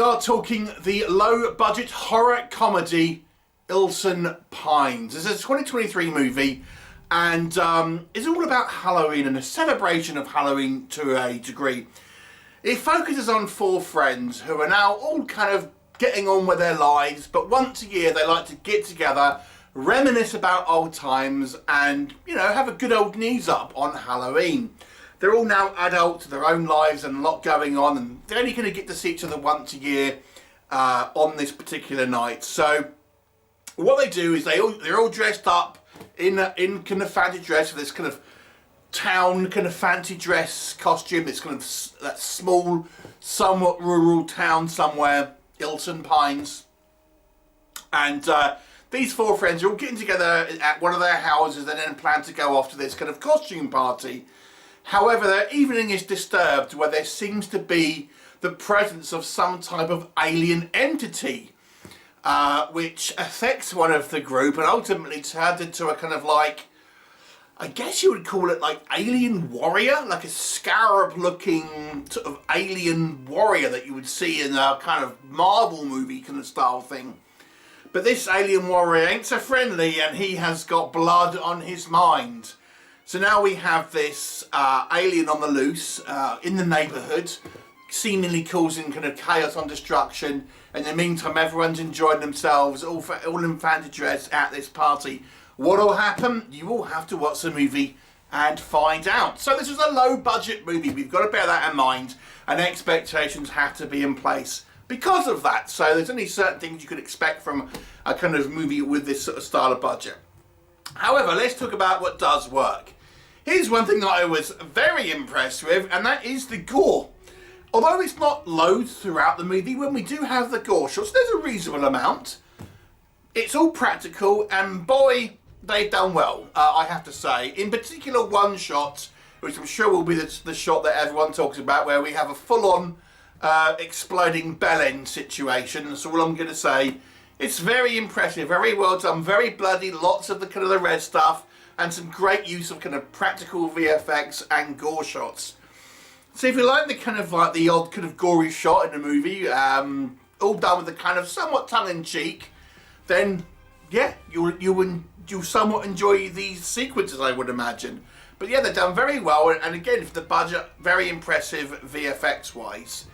are talking the low-budget horror comedy ISLEEN PINES. This is a 2023 movie and it's all about Halloween and a celebration of Halloween to a degree. It focuses on four friends who are now all kind of getting on with their lives, but once a year they like to get together, reminisce about old times and, you know, have a good old knees up on Halloween. They're all now adults with their own lives and a lot going on, and they're only going to get to see each other once a year on this particular night. So what they do is they're all dressed up in kind of fancy dress, for this kind of town kind of fancy dress costume. It's kind of that small, somewhat rural town somewhere, ISLEEN PINES, and these four friends are all getting together at one of their houses and then plan to go off to this kind of costume party. However, their evening is disturbed where there seems to be the presence of some type of alien entity which affects one of the group and ultimately turns into a kind of like, I guess you would call it like alien warrior, like a scarab looking sort of alien warrior that you would see in a kind of Marvel movie kind of style thing. But this alien warrior ain't so friendly and he has got blood on his mind. So now we have this alien on the loose in the neighbourhood, seemingly causing kind of chaos and destruction. In the meantime, everyone's enjoying themselves, all in fancy dress at this party. What will happen? You will have to watch the movie and find out. So this is a low-budget movie. We've got to bear that in mind, and expectations have to be in place because of that. So there's only certain things you could expect from a kind of movie with this sort of style of budget. However, let's talk about what does work. Here's one thing that I was very impressed with, and that is the gore. Although it's not loads throughout the movie, when we do have the gore shots, there's a reasonable amount. It's all practical, and boy, they've done well, I have to say. In particular, one shot, which I'm sure will be the shot that everyone talks about, where we have a full-on exploding bell end situation. That's all I'm going to say. It's very impressive, very well done, very bloody, lots of the kind of the red stuff, and some great use of kind of practical VFX and gore shots. So if you like the kind of like the odd kind of gory shot in the movie, all done with the kind of somewhat tongue-in-cheek, then yeah, you'll somewhat enjoy these sequences, I would imagine. But yeah, they're done very well, and again, for the budget, very impressive VFX wise.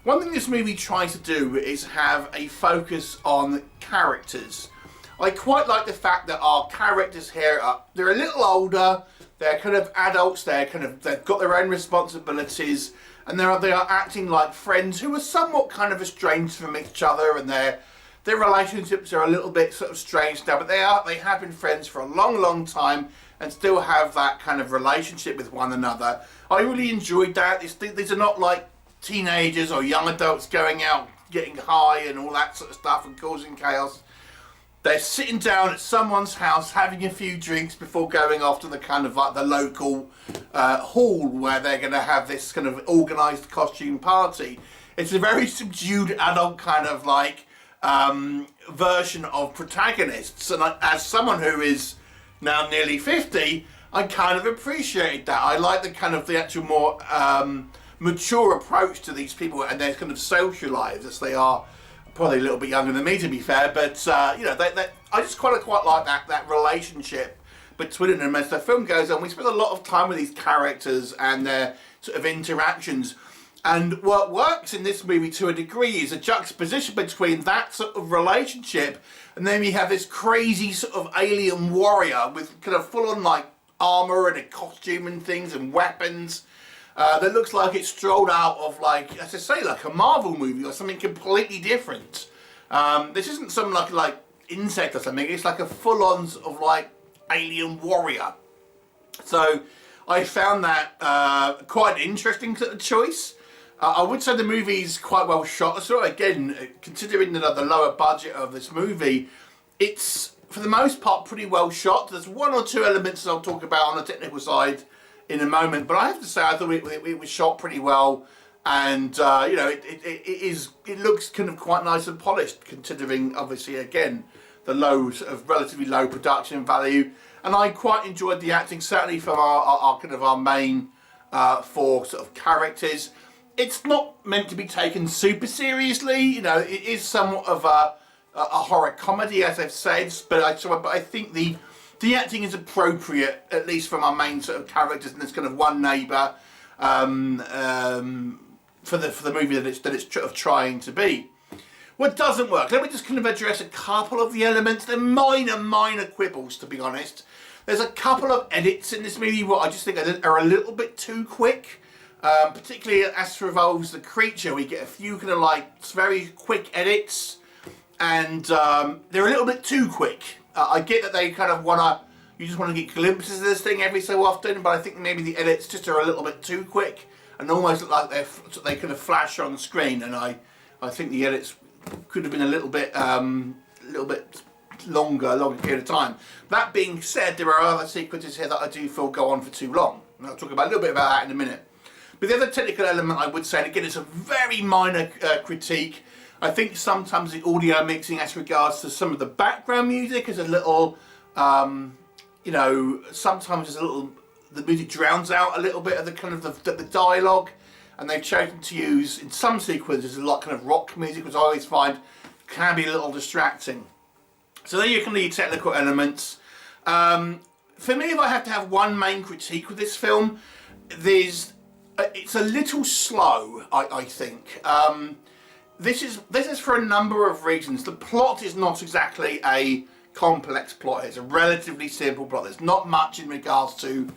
One thing this movie tries to do is have a focus on characters. I quite like the fact that our characters here they're a little older, they're kind of adults, they've got their own responsibilities, and they are acting like friends who are somewhat kind of estranged from each other, and their relationships are a little bit sort of strange now, but they have been friends for a long time and still have that kind of relationship with one another. I really enjoyed that. These are not like teenagers or young adults going out getting high and all that sort of stuff and causing chaos. They're sitting down at someone's house having a few drinks before going off to the kind of like the local hall where they're going to have this kind of organised costume party. It's a very subdued adult kind of like version of protagonists, and as someone who is now nearly 50, I kind of appreciate that. I like the actual more mature approach to these people and their kind of social lives, as they are probably a little bit younger than me, to be fair, but you know, I just quite like that relationship between them. As the film goes on, we spend a lot of time with these characters and their sort of interactions, and what works in this movie to a degree is a juxtaposition between that sort of relationship and then we have this crazy sort of alien warrior with kind of full-on like armour and a costume and things and weapons. That looks like it's strolled out of, like, as I say, like a Marvel movie or something completely different. This isn't some like insect or something. It's like a full-on sort of like alien warrior. So I found that quite an interesting sort of choice. I would say the movie's quite well shot. So again, considering the lower budget of this movie, it's for the most part pretty well shot. There's one or two elements I'll talk about on the technical side in a moment, but I have to say I thought it was shot pretty well, and you know, it looks kind of quite nice and polished, considering obviously again the relatively low production value, and I quite enjoyed the acting, certainly from our kind of our main four sort of characters. it's not meant to be taken super seriously. You know, it is somewhat of a horror comedy, as I've said, but I think the acting is appropriate, at least from our main sort of characters, and there's kind of one neighbour for the movie that it's trying to be. What doesn't work? Let me just kind of address a couple of the elements. They're minor quibbles, to be honest. There's a couple of edits in this movie what I just think are a little bit too quick. Particularly as revolves the creature, we get a few kind of like very quick edits, and they're a little bit too quick. I get that they kind of you just want to get glimpses of this thing every so often, but I think maybe the edits just are a little bit too quick and almost look like they kind of flash on screen, and I think the edits could have been a little bit longer period of time. That being said, there are other sequences here that I do feel go on for too long, and I'll talk about a little bit about that in a minute. But the other technical element I would say, and again it's a very minor critique, I think sometimes the audio mixing as regards to some of the background music is a little, you know, sometimes there's a little, the music drowns out a little bit of the kind of the dialogue, and they've chosen to use, in some sequences, a lot kind of rock music, which I always find can be a little distracting. So there you can leave technical elements. For me, if I have to have one main critique with this film, it's a little slow, I think. This is for a number of reasons. The plot is not exactly a complex plot. It's a relatively simple plot. There's not much in regards to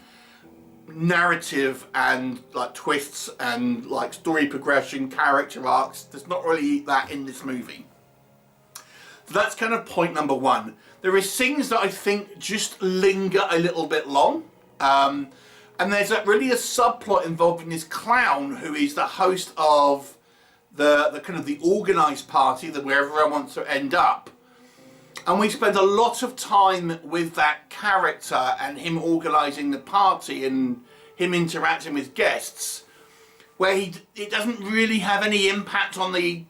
narrative and like twists and like story progression, character arcs. There's not really that in this movie. So that's kind of point number one. There are scenes that I think just linger a little bit long. And there's really a subplot involving this clown who is the host of the kind of the organised party that where everyone wants to end up. And we spend a lot of time with that character and him organising the party and him interacting with guests, where it doesn't really have any impact on the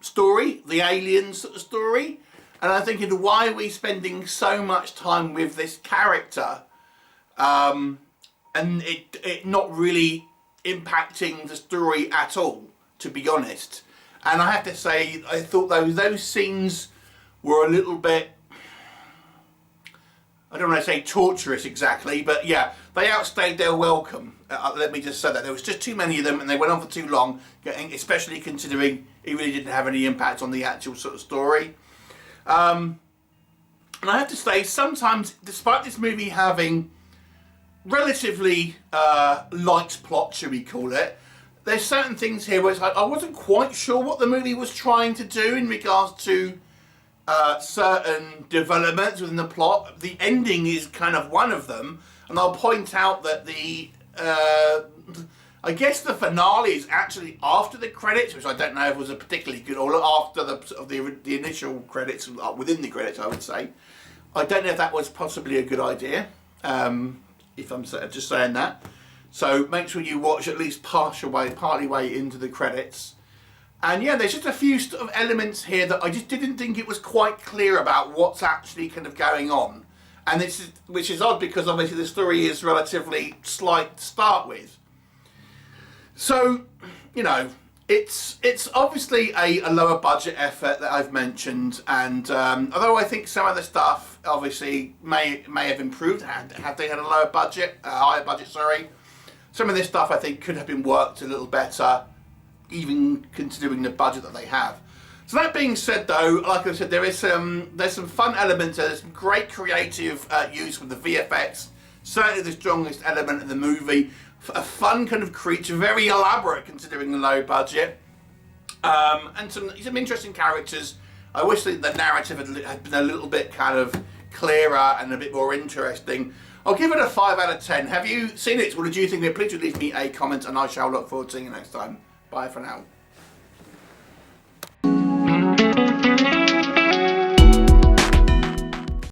story, the aliens story. And I think, why are we spending so much time with this character and it not really impacting the story at all, to be honest. And I have to say, I thought those scenes were a little bit, I don't want to say torturous exactly, but yeah, they outstayed their welcome. Let me just say that. There was just too many of them and they went on for too long, especially considering it really didn't have any impact on the actual sort of story. And I have to say, sometimes, despite this movie having relatively light plot, should we call it, there's certain things here where it's like I wasn't quite sure what the movie was trying to do in regards to certain developments within the plot. The ending is kind of one of them, and I'll point out that I guess the finale is actually after the credits, which I don't know if was a particularly good, or after the initial credits, within the credits I would say. I don't know if that was possibly a good idea, if I'm just saying that. So make sure you watch at least partly way into the credits. And yeah, there's just a few sort of elements here that I just didn't think it was quite clear about what's actually kind of going on. And which is odd because obviously the story is relatively slight to start with. So, you know, it's obviously a lower budget effort that I've mentioned, and although I think some of the stuff obviously may have improved had they had a higher budget, sorry. Some of this stuff I think could have been worked a little better, even considering the budget that they have. So that being said, though, like I said, there's some fun elements. There's some great creative use with the VFX. Certainly the strongest element of the movie. A fun kind of creature, very elaborate considering the low budget, and some interesting characters. I wish the narrative had been a little bit kind of clearer and a bit more interesting. I'll give it a 5 out of 10. Have you seen it? What did you think of it? Please leave me a comment and I shall look forward to seeing you next time. Bye for now.